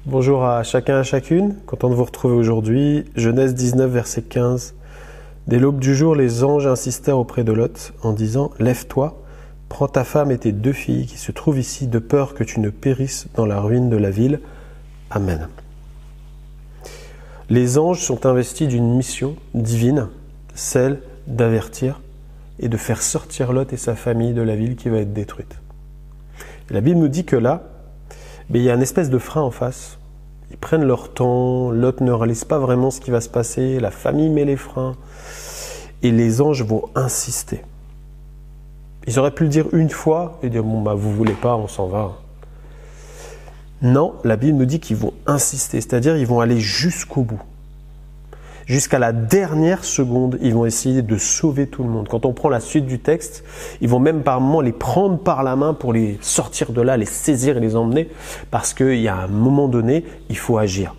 Bonjour à chacun et à chacune, content de vous retrouver aujourd'hui. Genèse 19, verset 15. Dès l'aube du jour, les anges insistèrent auprès de Lot en disant « Lève-toi, prends ta femme et tes 2 filles qui se trouvent ici de peur que tu ne périsses dans la ruine de la ville. Amen. » Les anges sont investis d'une mission divine, celle d'avertir et de faire sortir Lot et sa famille de la ville qui va être détruite. Et la Bible nous dit que là, il y a une espèce de frein en face. Ils prennent leur temps, Lot ne réalise pas vraiment ce qui va se passer, la famille met les freins, et les anges vont insister. Ils auraient pu le dire une fois et dire « vous voulez pas, on s'en va ». Non, la Bible nous dit qu'ils vont insister, c'est-à-dire ils vont aller jusqu'au bout. Jusqu'à la dernière seconde, ils vont essayer de sauver tout le monde. Quand on prend la suite du texte, ils vont même par moments les prendre par la main pour les sortir de là, les saisir et les emmener, parce qu'il y a un moment donné, il faut agir.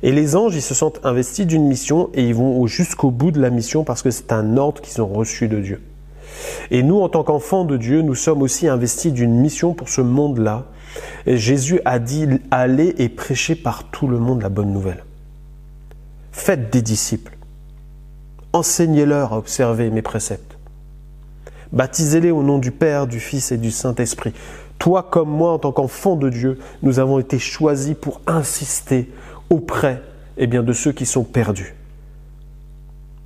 Et les anges, ils se sentent investis d'une mission et ils vont jusqu'au bout de la mission parce que c'est un ordre qu'ils ont reçu de Dieu. Et nous, en tant qu'enfants de Dieu, nous sommes aussi investis d'une mission pour ce monde-là. Et Jésus a dit « Allez et prêchez par tout le monde la bonne nouvelle ». Faites des disciples. Enseignez-leur à observer mes préceptes. Baptisez-les au nom du Père, du Fils et du Saint-Esprit. Toi comme moi, en tant qu'enfant de Dieu, nous avons été choisis pour insister auprès de ceux qui sont perdus.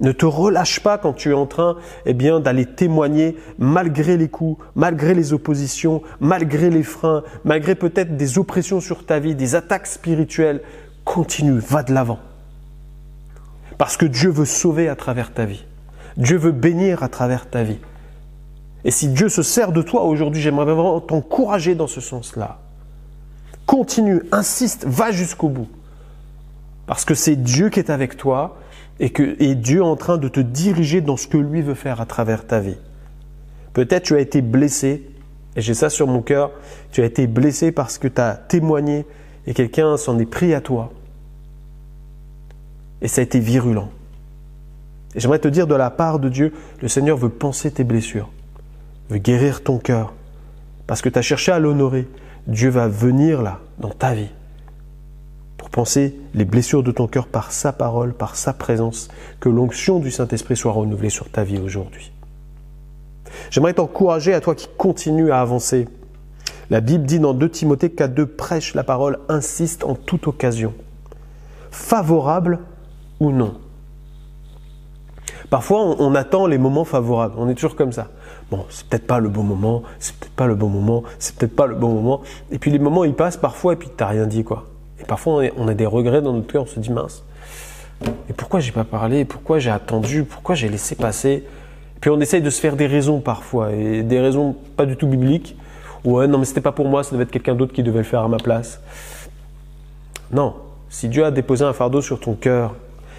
Ne te relâche pas quand tu es en train d'aller témoigner malgré les coups, malgré les oppositions, malgré les freins, malgré peut-être des oppressions sur ta vie, des attaques spirituelles. Continue, va de l'avant. Parce que Dieu veut sauver à travers ta vie. Dieu veut bénir à travers ta vie. Et si Dieu se sert de toi aujourd'hui, j'aimerais vraiment t'encourager dans ce sens-là. Continue, insiste, va jusqu'au bout. Parce que c'est Dieu qui est avec toi et Dieu est en train de te diriger dans ce que lui veut faire à travers ta vie. Peut-être tu as été blessé, et j'ai ça sur mon cœur, tu as été blessé parce que tu as témoigné et quelqu'un s'en est pris à toi. Et ça a été virulent. Et j'aimerais te dire de la part de Dieu, le Seigneur veut panser tes blessures, veut guérir ton cœur. Parce que tu as cherché à l'honorer, Dieu va venir là, dans ta vie, pour panser les blessures de ton cœur par sa parole, par sa présence, que l'onction du Saint-Esprit soit renouvelée sur ta vie aujourd'hui. J'aimerais t'encourager à toi qui continues à avancer. La Bible dit dans 2 Timothée qu'à 2 prêche la parole, insiste en toute occasion. Favorable ou non. Parfois, on attend les moments favorables. On est toujours comme ça. Bon, c'est peut-être pas le bon moment, c'est peut-être pas le bon moment, c'est peut-être pas le bon moment. Et puis les moments, ils passent parfois et puis t'as rien dit, quoi. Et parfois, on a des regrets dans notre cœur, on se dit mince. Et pourquoi j'ai pas parlé? Pourquoi j'ai attendu? Pourquoi j'ai laissé passer? Et puis on essaye de se faire des raisons parfois, et des raisons pas du tout bibliques. Ouais, non mais c'était pas pour moi, ça devait être quelqu'un d'autre qui devait le faire à ma place. Non, si Dieu a déposé un fardeau sur ton cœur,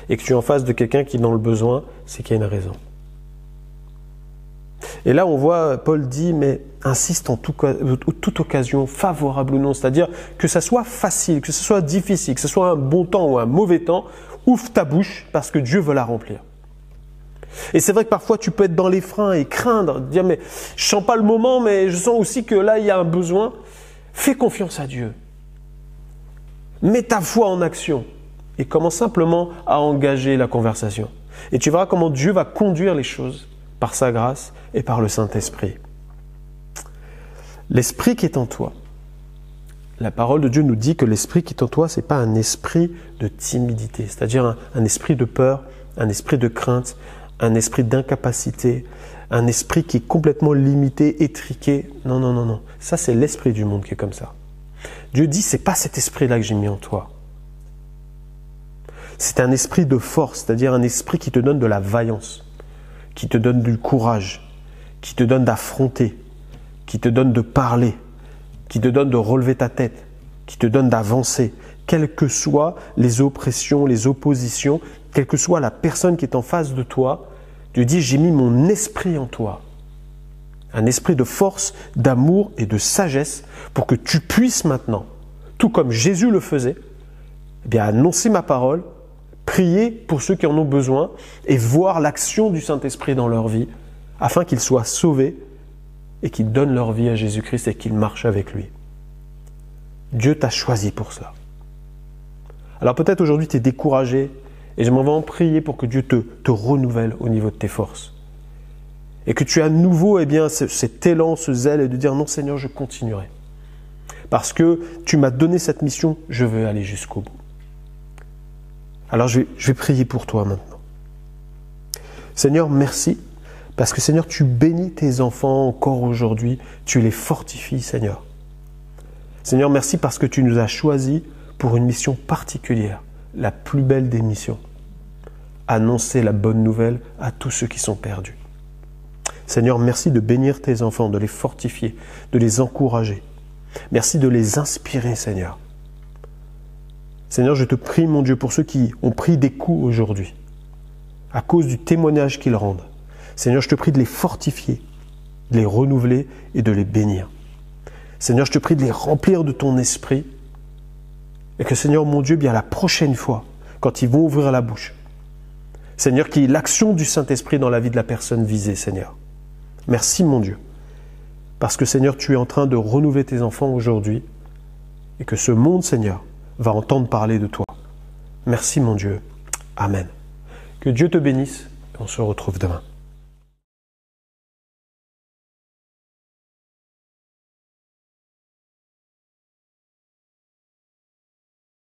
et que tu es en face de quelqu'un qui est dans le besoin, c'est qu'il y a une raison. Et là, on voit, Paul dit, mais insiste en toute occasion, favorable ou non, c'est-à-dire que ça soit facile, que ce soit difficile, que ce soit un bon temps ou un mauvais temps, ouvre ta bouche parce que Dieu veut la remplir. Et c'est vrai que parfois, tu peux être dans les freins et craindre, dire, mais je sens pas le moment, mais je sens aussi que là, il y a un besoin. Fais confiance à Dieu. Mets ta foi en action. Et commence simplement à engager la conversation. Et tu verras comment Dieu va conduire les choses par sa grâce et par le Saint-Esprit. L'Esprit qui est en toi. La parole de Dieu nous dit que l'Esprit qui est en toi, ce n'est pas un esprit de timidité, c'est-à-dire un esprit de peur, un esprit de crainte, un esprit d'incapacité, un esprit qui est complètement limité, étriqué. Non, non, non, non. Ça, c'est l'esprit du monde qui est comme ça. Dieu dit, ce n'est pas cet esprit-là que j'ai mis en toi. C'est un esprit de force, c'est-à-dire un esprit qui te donne de la vaillance, qui te donne du courage, qui te donne d'affronter, qui te donne de parler, qui te donne de relever ta tête, qui te donne d'avancer, quelles que soient les oppressions, les oppositions, quelle que soit la personne qui est en face de toi. Dieu dit, j'ai mis mon esprit en toi. Un esprit de force, d'amour et de sagesse pour que tu puisses maintenant, tout comme Jésus le faisait, annoncer ma parole, prier pour ceux qui en ont besoin et voir l'action du Saint-Esprit dans leur vie afin qu'ils soient sauvés et qu'ils donnent leur vie à Jésus-Christ et qu'ils marchent avec lui. Dieu t'a choisi pour cela. Alors peut-être aujourd'hui tu es découragé et j'aimerais vraiment prier pour que Dieu te renouvelle au niveau de tes forces. Et que tu as à nouveau cet élan, ce zèle et de dire non Seigneur, je continuerai. Parce que tu m'as donné cette mission, je veux aller jusqu'au bout. Alors je vais prier pour toi maintenant. Seigneur, merci. Parce que Seigneur, tu bénis tes enfants encore aujourd'hui. Tu les fortifies, Seigneur. Seigneur, merci parce que tu nous as choisis pour une mission particulière, la plus belle des missions. Annoncer la bonne nouvelle à tous ceux qui sont perdus. Seigneur, merci de bénir tes enfants, de les fortifier, de les encourager. Merci de les inspirer, Seigneur. Seigneur, je te prie, mon Dieu, pour ceux qui ont pris des coups aujourd'hui, à cause du témoignage qu'ils rendent. Seigneur, je te prie de les fortifier, de les renouveler et de les bénir. Seigneur, je te prie de les remplir de ton esprit et que, Seigneur, mon Dieu, bien la prochaine fois, quand ils vont ouvrir la bouche, Seigneur, qu'il y ait l'action du Saint-Esprit dans la vie de la personne visée, Seigneur. Merci, mon Dieu, parce que, Seigneur, tu es en train de renouveler tes enfants aujourd'hui et que ce monde, Seigneur, va entendre parler de toi. Merci, mon Dieu. Amen. Que Dieu te bénisse et on se retrouve demain.